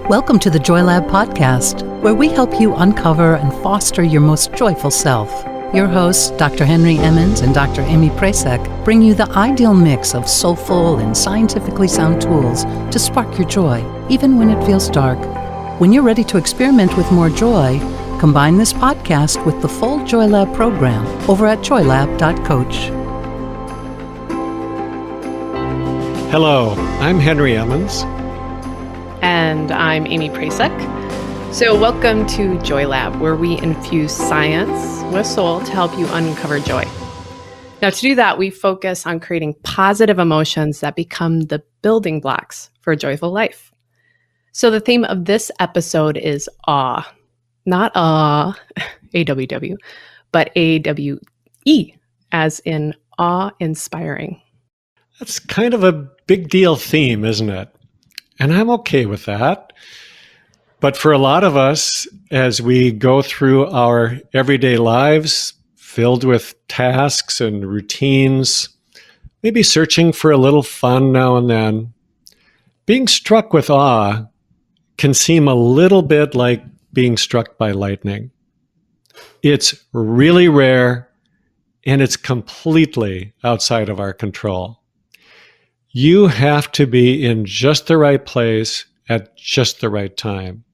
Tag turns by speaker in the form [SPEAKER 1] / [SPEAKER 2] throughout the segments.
[SPEAKER 1] Welcome to the Joy Lab podcast, where we help you uncover and foster your most joyful self. Your hosts, Dr. Henry Emmons and Dr. Aimee Prasek, bring you the ideal mix of soulful and scientifically sound tools to spark your joy, even when it feels dark. When you're ready to experiment with more joy, combine this podcast with the full Joy Lab program over at joylab.coach.
[SPEAKER 2] Hello, I'm Henry Emmons.
[SPEAKER 3] And I'm Aimee Prasek. So welcome to Joy Lab, where we infuse science with soul to help you uncover joy. Now, to do that, we focus on creating positive emotions that become the building blocks for a joyful life. So the theme of this episode is awe. Not awe, A-W-W, but A-W-E, as in awe-inspiring.
[SPEAKER 2] That's kind of a big deal theme, isn't it? And I'm okay with that. But for a lot of us, as we go through our everyday lives filled with tasks and routines, maybe searching for a little fun now and then, being struck with awe can seem a little bit like being struck by lightning. It's really rare, and it's completely outside of our control. You have to be in just the right place at just the right time.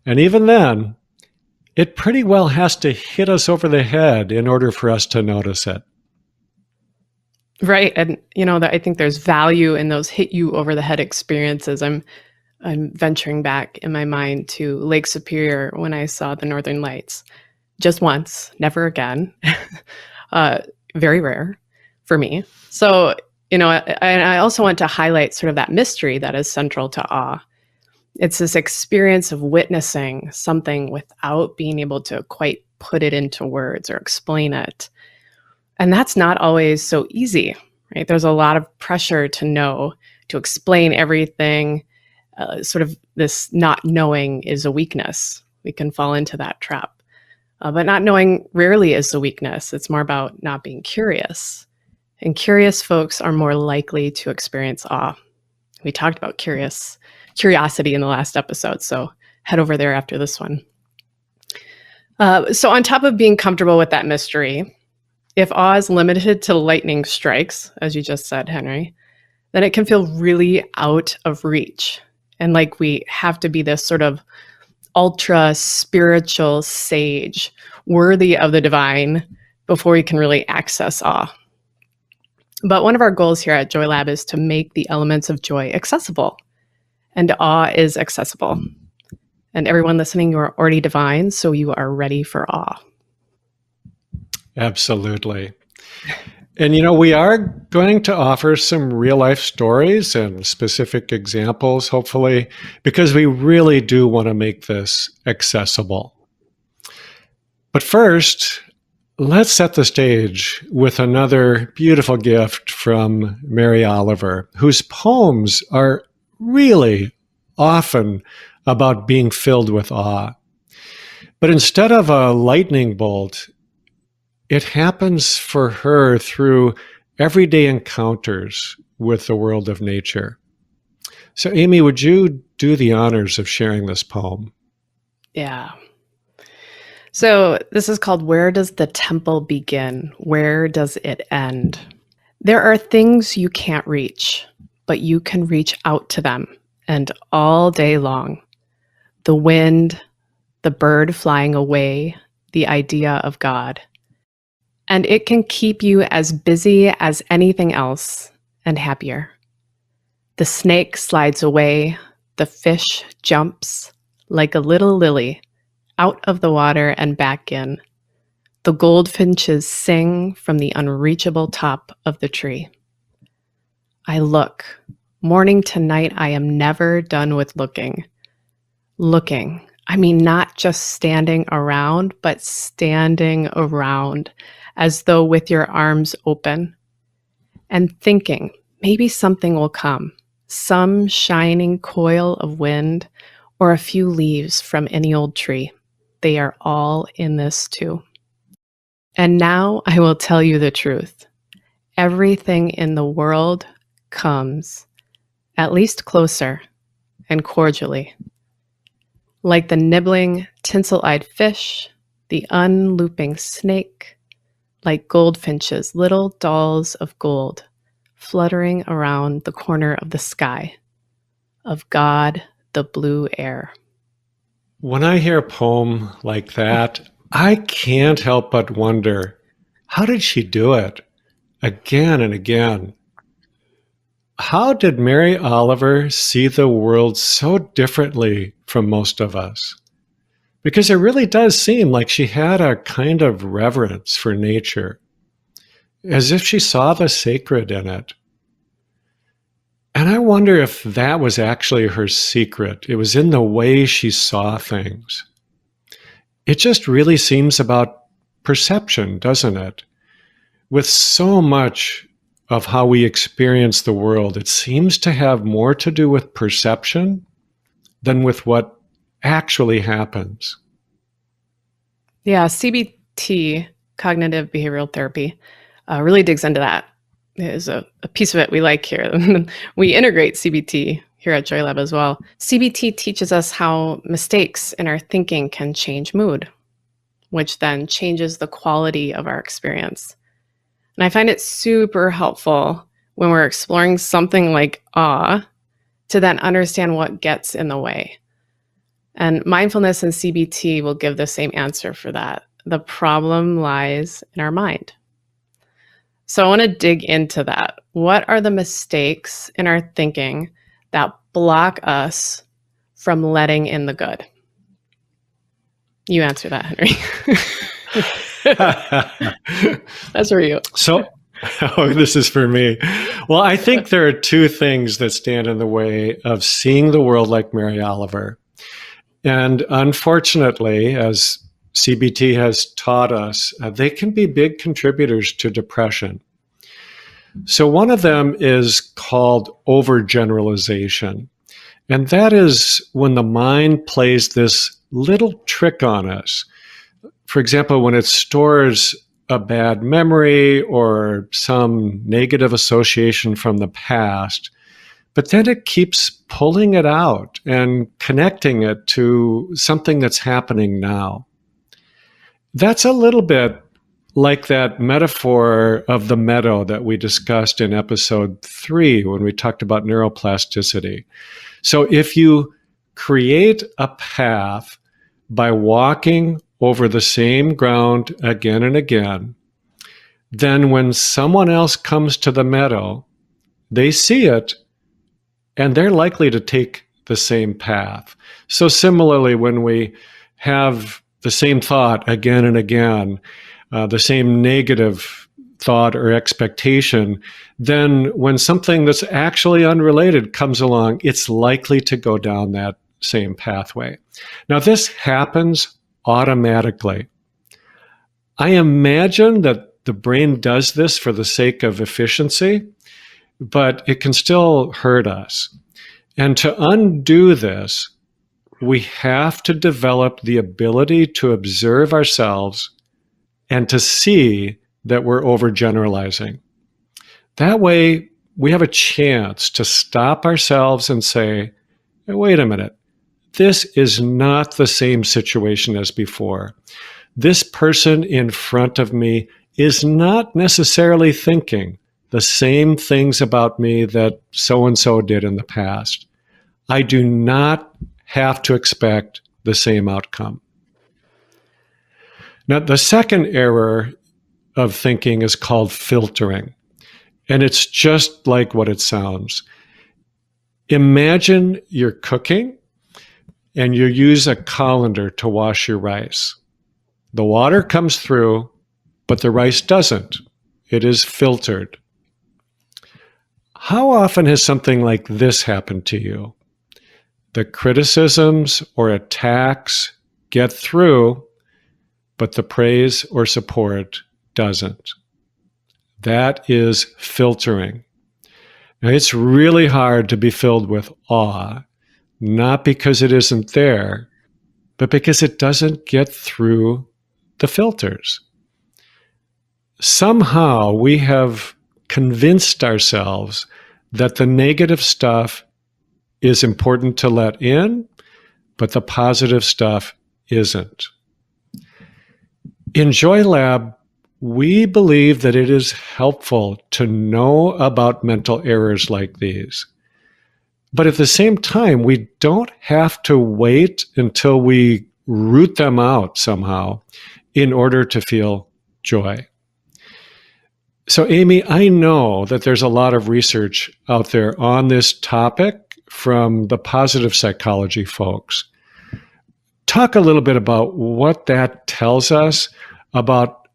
[SPEAKER 2] And even then, it pretty well has to hit us over the head in order for us to notice it.
[SPEAKER 3] Right. And, I think there's value in those hit you over the head experiences. I'm venturing back in my mind to Lake Superior when I saw the Northern Lights. Just once, never again. Very rare for me. So, I also want to highlight sort of that mystery that is central to awe. It's this experience of witnessing something without being able to quite put it into words or explain it. And that's not always so easy, right? There's a lot of pressure to explain everything. Sort of this not knowing is a weakness. We can fall into that trap. But not knowing rarely is a weakness. It's more about not being curious. And curious folks are more likely to experience awe. We talked about curiosity in the last episode, so head over there after this one. So on top of being comfortable with that mystery, if awe is limited to lightning strikes, as you just said, Henry, then it can feel really out of reach. And like we have to be this sort of ultra spiritual sage, worthy of the divine, before we can really access awe. But one of our goals here at Joy Lab is to make the elements of joy accessible. And awe is accessible. And everyone listening, you are already divine, so you are ready for awe.
[SPEAKER 2] Absolutely. And we are going to offer some real life stories and specific examples, hopefully, because we really do want to make this accessible. But first, let's set the stage with another beautiful gift from Mary Oliver, whose poems are really often about being filled with awe. But instead of a lightning bolt, it happens for her through everyday encounters with the world of nature. So, Aimee, would you do the honors of sharing this poem?
[SPEAKER 3] Yeah. So this is called Where Does the Temple Begin? Where Does It End? There are things you can't reach, but you can reach out to them, and all day long. The wind, the bird flying away, the idea of God. And it can keep you as busy as anything else and happier. The snake slides away, the fish jumps like a little lily out of the water and back in. The goldfinches sing from the unreachable top of the tree. I look. Morning to night, I am never done with looking. Looking. I mean, not just standing around, but standing around, as though with your arms open. And thinking, maybe something will come. Some shining coil of wind, or a few leaves from any old tree. They are all in this too. And now I will tell you the truth. Everything in the world comes, at least closer and cordially, like the nibbling, tinsel-eyed fish, the unlooping snake, like goldfinches, little dolls of gold, fluttering around the corner of the sky, of God, the blue air.
[SPEAKER 2] When I hear a poem like that, I can't help but wonder, how did she do it? Again and again. How did Mary Oliver see the world so differently from most of us? Because it really does seem like she had a kind of reverence for nature, as if she saw the sacred in it. And I wonder if that was actually her secret. It was in the way she saw things. It just really seems about perception, doesn't it? With so much of how we experience the world, it seems to have more to do with perception than with what actually happens.
[SPEAKER 3] Yeah, CBT, cognitive behavioral therapy, really digs into that. There's a piece of it we like here. We integrate CBT here at Joy Lab as well. CBT teaches us how mistakes in our thinking can change mood, which then changes the quality of our experience. And I find it super helpful when we're exploring something like awe to then understand what gets in the way. And mindfulness and CBT will give the same answer for that. The problem lies in our mind. So I want to dig into that. What are the mistakes in our thinking that block us from letting in the good? You answer that, Henry. That's for you.
[SPEAKER 2] So, this is for me. Well, I think there are two things that stand in the way of seeing the world like Mary Oliver. And unfortunately, as CBT has taught us, they can be big contributors to depression. So one of them is called overgeneralization. And that is when the mind plays this little trick on us. For example, when it stores a bad memory or some negative association from the past, but then it keeps pulling it out and connecting it to something that's happening now. That's a little bit like that metaphor of the meadow that we discussed in episode 3 when we talked about neuroplasticity. So if you create a path by walking over the same ground again and again, then when someone else comes to the meadow, they see it and they're likely to take the same path. So similarly, when we have the same thought again and again, the same negative thought or expectation, then when something that's actually unrelated comes along, it's likely to go down that same pathway. Now, this happens automatically. I imagine that the brain does this for the sake of efficiency, but it can still hurt us. And to undo this, we have to develop the ability to observe ourselves and to see that we're overgeneralizing. That way, we have a chance to stop ourselves and say, hey, wait a minute, this is not the same situation as before. This person in front of me is not necessarily thinking the same things about me that so-and-so did in the past. I do not have to expect the same outcome. Now, the second error of thinking is called filtering, and it's just like what it sounds. Imagine you're cooking and you use a colander to wash your rice. The water comes through, but the rice doesn't. It is filtered. How often has something like this happened to you? The criticisms or attacks get through, but the praise or support doesn't. That is filtering. Now, it's really hard to be filled with awe, not because it isn't there, but because it doesn't get through the filters. Somehow we have convinced ourselves that the negative stuff is important to let in, but the positive stuff isn't. In Joy Lab, we believe that it is helpful to know about mental errors like these. But at the same time, we don't have to wait until we root them out somehow in order to feel joy. So, Aimee, I know that there's a lot of research out there on this topic from the positive psychology folks. Talk a little bit about what that tells us about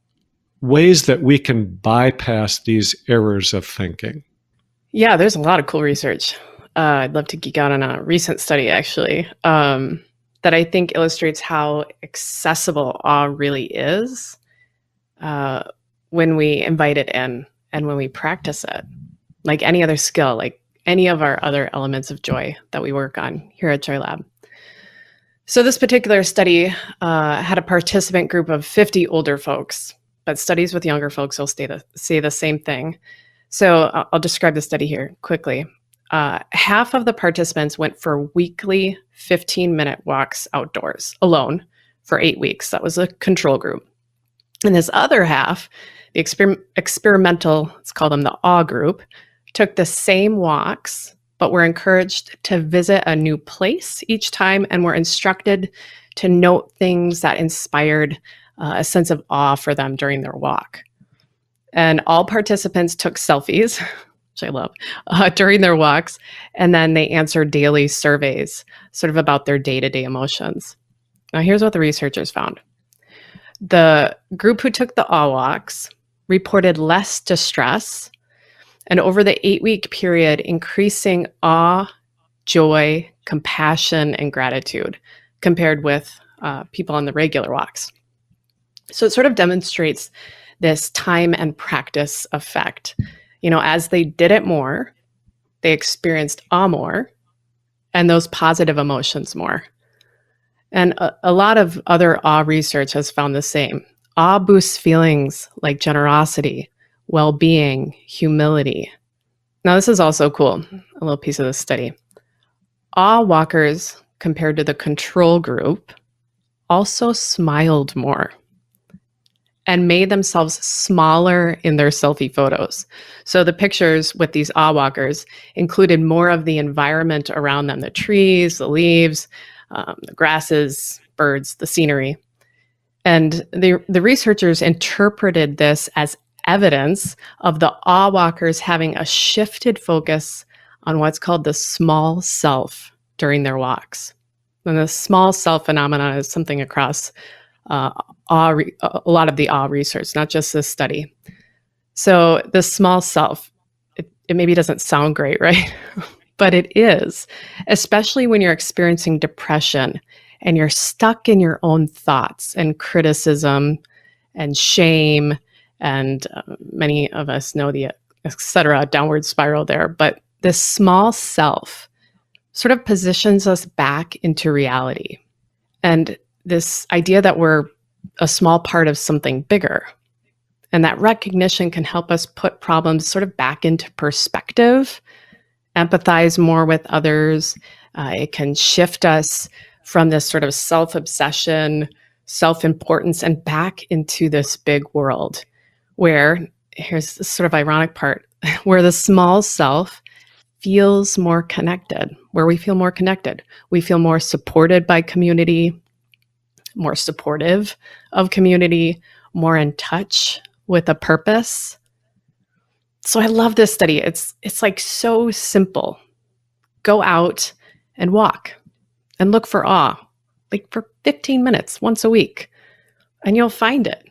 [SPEAKER 2] ways that we can bypass these errors of thinking.
[SPEAKER 3] Yeah, there's a lot of cool research. I'd love to geek out on a recent study, actually, that I think illustrates how accessible awe really is when we invite it in and when we practice it, like any other skill, like any of our other elements of joy that we work on here at Joy Lab. So this particular study had a participant group of 50 older folks, but studies with younger folks will say the same thing. So I'll describe the study here quickly. Half of the participants went for weekly 15-minute walks outdoors alone for 8 weeks. That was a control group. And this other half, the experimental, let's call them the awe group, took the same walks, but were encouraged to visit a new place each time and were instructed to note things that inspired a sense of awe for them during their walk. And all participants took selfies, which I love, during their walks, and then they answered daily surveys sort of about their day-to-day emotions. Now, here's what the researchers found. The group who took the awe walks reported less distress, and over the 8-week period, increasing awe, joy, compassion, and gratitude compared with people on the regular walks. So it sort of demonstrates this time and practice effect. You know, as they did it more, they experienced awe more and those positive emotions more. And a lot of other awe research has found the same. Awe boosts feelings like generosity, well-being, humility. Now, this is also cool, a little piece of the study. Awe walkers, compared to the control group, also smiled more and made themselves smaller in their selfie photos. So the pictures with these awe walkers included more of the environment around them, the trees, the leaves, the grasses, birds, the scenery. And the researchers interpreted this as evidence of the awe walkers having a shifted focus on what's called the small self during their walks. And the small self phenomenon is something across a lot of the awe research, not just this study. So the small self, it maybe doesn't sound great, right? But it is, especially when you're experiencing depression and you're stuck in your own thoughts and criticism and shame. And many of us know the et cetera, downward spiral there. But this small self sort of positions us back into reality. And this idea that we're a small part of something bigger. And that recognition can help us put problems sort of back into perspective, empathize more with others. It can shift us from this sort of self-obsession, self-importance, and back into this big world where, here's the sort of ironic part, where the small self feels more connected, where we feel more connected. We feel more supported by community, more supportive of community, more in touch with a purpose. So I love this study. It's like so simple. Go out and walk and look for awe, like for 15 minutes once a week, and you'll find it,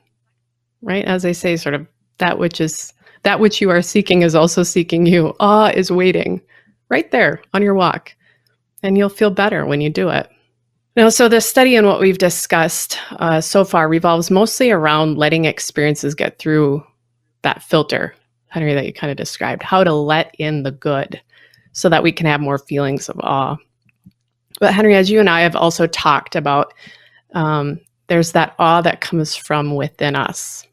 [SPEAKER 3] right? As they say, sort of that which you are seeking is also seeking you. Awe is waiting right there on your walk, and you'll feel better when you do it. Now, so the study and what we've discussed so far revolves mostly around letting experiences get through that filter, Henry, that you kind of described, how to let in the good so that we can have more feelings of awe. But Henry, as you and I have also talked about, there's that awe that comes from within us.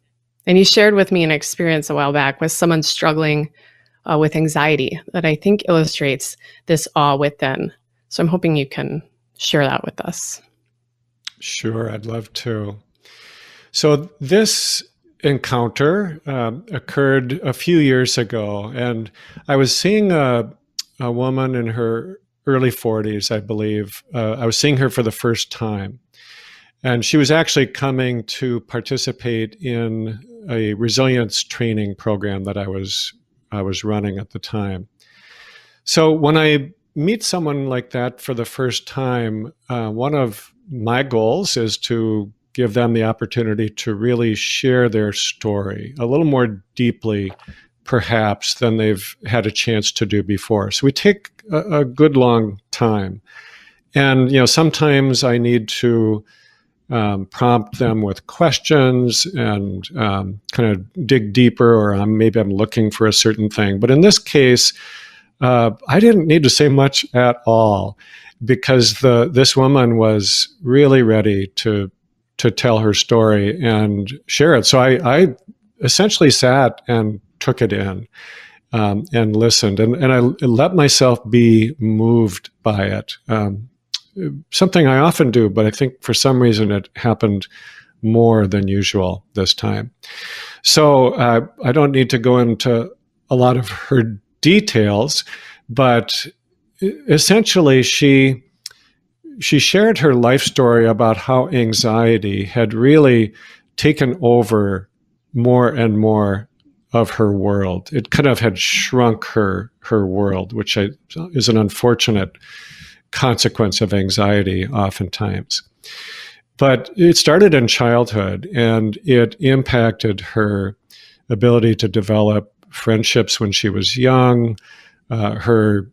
[SPEAKER 3] And you shared with me an experience a while back with someone struggling with anxiety that I think illustrates this awe within. So I'm hoping you can share that with us?
[SPEAKER 2] Sure, I'd love to. So this encounter occurred a few years ago, and I was seeing a woman in her early 40s, I believe. I was seeing her for the first time, and she was actually coming to participate in a resilience training program that I was running at the time. So when I meet someone like that for the first time, one of my goals is to give them the opportunity to really share their story a little more deeply, perhaps, than they've had a chance to do before. So we take a good long time. And, sometimes I need to prompt them with questions and kind of dig deeper, or maybe I'm looking for a certain thing. But in this case, I didn't need to say much at all, because this woman was really ready to tell her story and share it. So I essentially sat and took it in and listened, and I let myself be moved by it. Something I often do, but I think for some reason it happened more than usual this time. So I don't need to go into a lot of her details, but essentially she shared her life story about how anxiety had really taken over more and more of her world. It kind of had shrunk her world, which is an unfortunate consequence of anxiety oftentimes. But it started in childhood, and it impacted her ability to develop friendships when she was young, her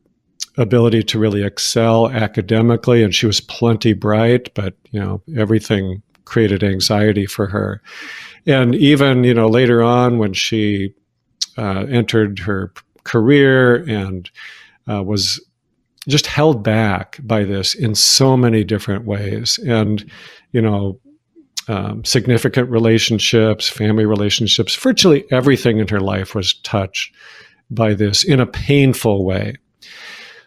[SPEAKER 2] ability to really excel academically, and she was plenty bright, but everything created anxiety for her. And even later on, when she entered her career and was just held back by this in so many different ways, and significant relationships, family relationships, virtually everything in her life was touched by this in a painful way.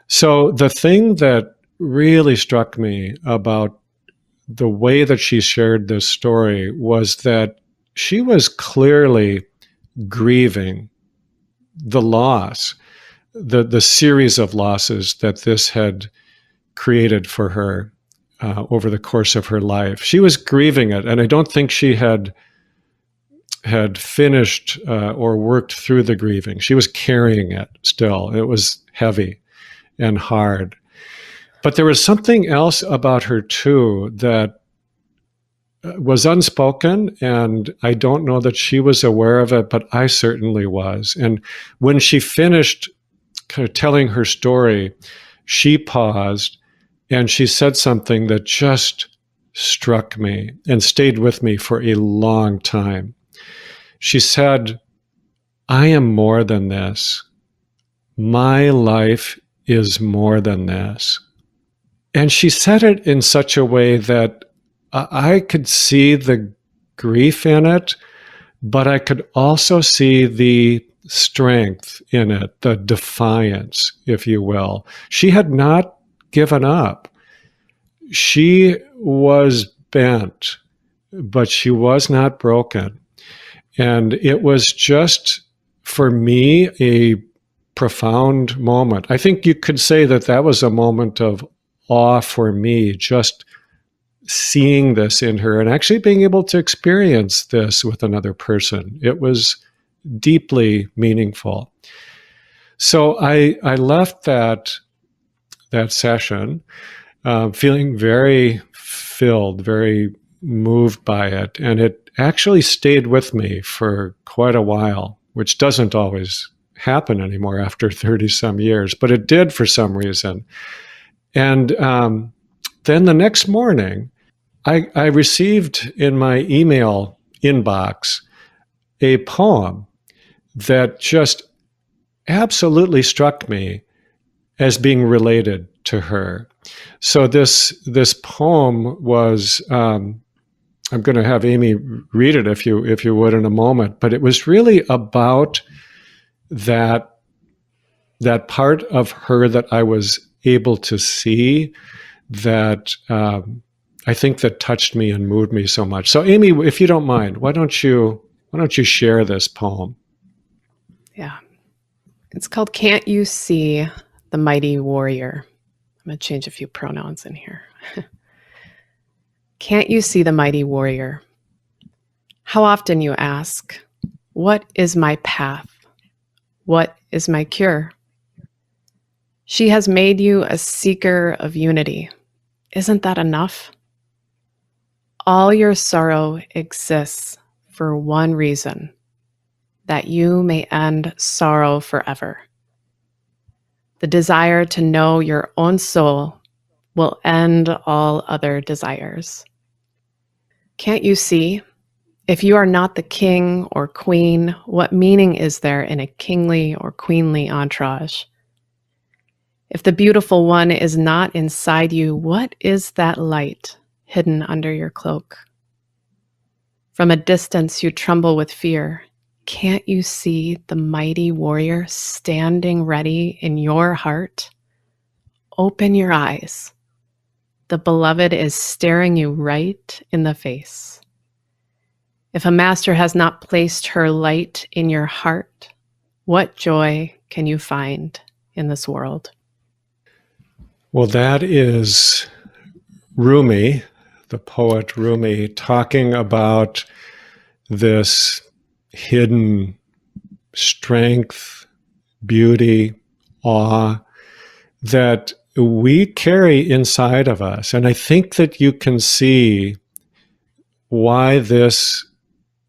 [SPEAKER 2] So the thing that really struck me about the way that she shared this story was that she was clearly grieving the loss, the series of losses that this had created for her over the course of her life. She was grieving it, and I don't think she had finished or worked through the grieving. She was carrying it still. It was heavy and hard. But there was something else about her too that was unspoken, and I don't know that she was aware of it, but I certainly was. And when she finished kind of telling her story, she paused and she said something that just struck me and stayed with me for a long time. She said, "I am more than this. My life is more than this." And she said it in such a way that I could see the grief in it, but I could also see the strength in it, the defiance, if you will. She had not given up. She was bent, but she was not broken. And it was just, for me, a profound moment. I think you could say that was a moment of awe for me, just seeing this in her and actually being able to experience this with another person. It was deeply meaningful. So I left that session feeling very filled, very moved by it, and it actually stayed with me for quite a while, which doesn't always happen anymore after 30 some years, but it did for some reason. And then the next morning, I received in my email inbox a poem that just absolutely struck me as being related to her. So this poem was, I'm going to have Aimee read it if you would in a moment, but it was really about that part of her that I was able to see, that I think that touched me and moved me so much. So, Aimee, if you don't mind, why don't you share this poem?
[SPEAKER 3] Yeah. It's called Can't You See the Mighty Warrior? I'm going to change a few pronouns in here. Can't you see the mighty warrior? How often you ask, what is my path? What is my cure? She has made you a seeker of unity. Isn't that enough? All your sorrow exists for one reason, that you may end sorrow forever. The desire to know your own soul will end all other desires. Can't you see? If you are not the king or queen, what meaning is there in a kingly or queenly entourage? If the beautiful one is not inside you, what is that light hidden under your cloak? From a distance you tremble with fear. Can't you see the mighty warrior standing ready in your heart? Open your eyes. The beloved is staring you right in the face. If a master has not placed her light in your heart, what joy can you find in this world?
[SPEAKER 2] Well, that is Rumi, the poet Rumi, talking about this hidden strength, beauty, awe that we carry inside of us. And I think that you can see why this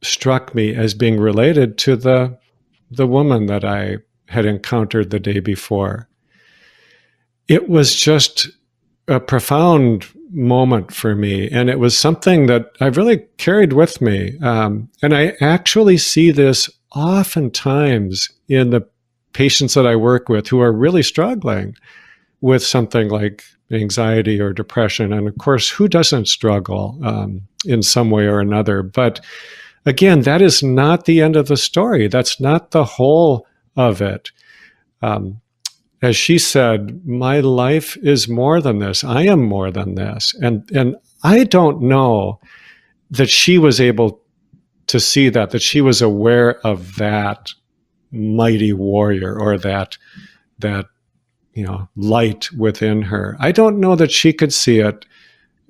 [SPEAKER 2] struck me as being related to the woman that I had encountered the day before. It was just a profound moment for me, and it was something that I've really carried with me. And I actually see this oftentimes in the patients that I work with who are really struggling with something like anxiety or depression. And of course, who doesn't struggle in some way or another? But again, that is not the end of the story. That's not the whole of it. As she said, my life is more than this. I am more than this. And I don't know that she was able to see that she was aware of that mighty warrior or that light within her. I don't know that she could see it,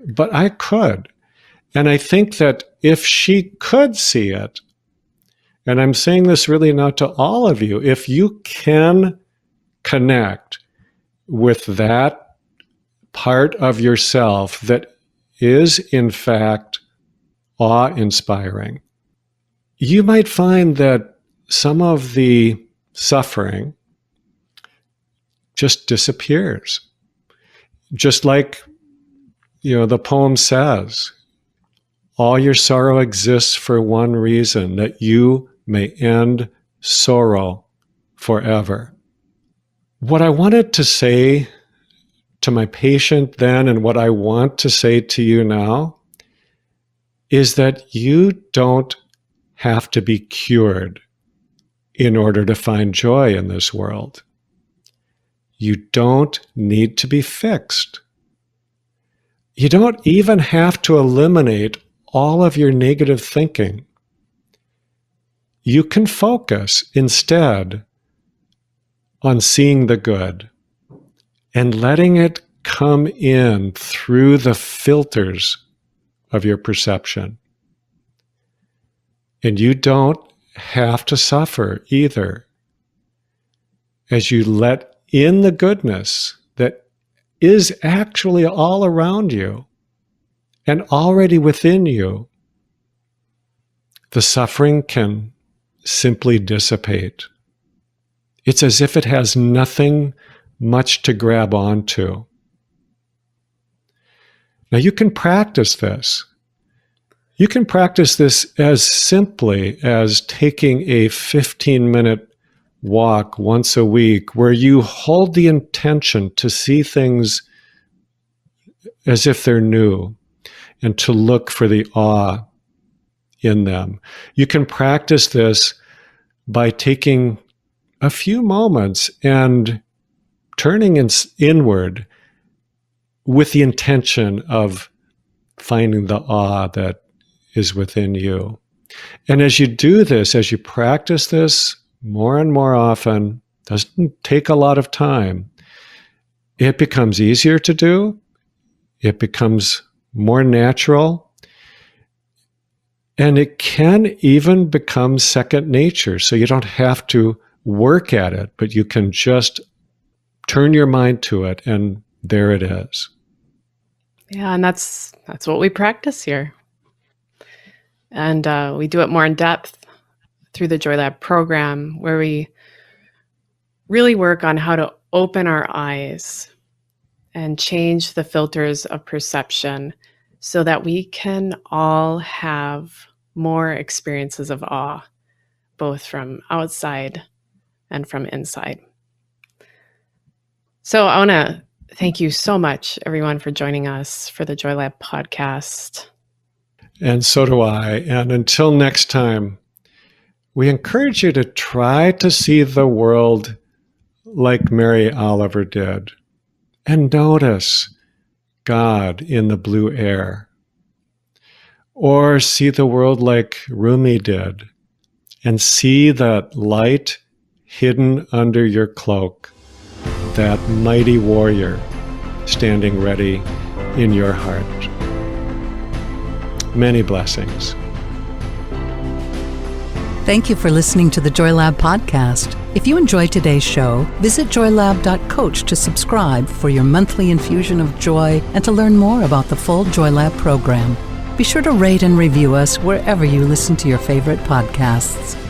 [SPEAKER 2] but I could. And I think that if she could see it, and I'm saying this really not to all of you, if you can connect with that part of yourself that is in fact awe-inspiring, you might find that some of the suffering just disappears. Just like, the poem says, all your sorrow exists for one reason, that you may end sorrow forever. What I wanted to say to my patient then, and what I want to say to you now, is that you don't have to be cured in order to find joy in this world. You don't need to be fixed. You don't even have to eliminate all of your negative thinking. You can focus instead on seeing the good and letting it come in through the filters of your perception. And you don't have to suffer either, as you let in the goodness that is actually all around you and already within you. The suffering can simply dissipate. It's as if it has nothing much to grab onto. Now you can practice this. You can practice this as simply as taking a 15-minute walk once a week where you hold the intention to see things as if they're new and to look for the awe in them. You can practice this by taking a few moments and turning inward with the intention of finding the awe that is within you. And as you do this, as you practice this more and more often, doesn't take a lot of time, it becomes easier to do. It becomes more natural. And it can even become second nature. So you don't have to work at it, but you can just turn your mind to it, and there it is.
[SPEAKER 3] Yeah, and that's what we practice here. And we do it more in depth through the Joy Lab program, where we really work on how to open our eyes and change the filters of perception so that we can all have more experiences of awe, both from outside and from inside. So I want to thank you so much, everyone, for joining us for the Joy Lab podcast.
[SPEAKER 2] And so do I. And until next time, we encourage you to try to see the world like Mary Oliver did, and notice God in the blue air. Or see the world like Rumi did, and see that light hidden under your cloak, that mighty warrior standing ready in your heart. Many blessings.
[SPEAKER 1] Thank you for listening to the Joy Lab podcast. If you enjoyed today's show, visit joylab.coach to subscribe for your monthly infusion of joy and to learn more about the full Joy Lab program. Be sure to rate and review us wherever you listen to your favorite podcasts.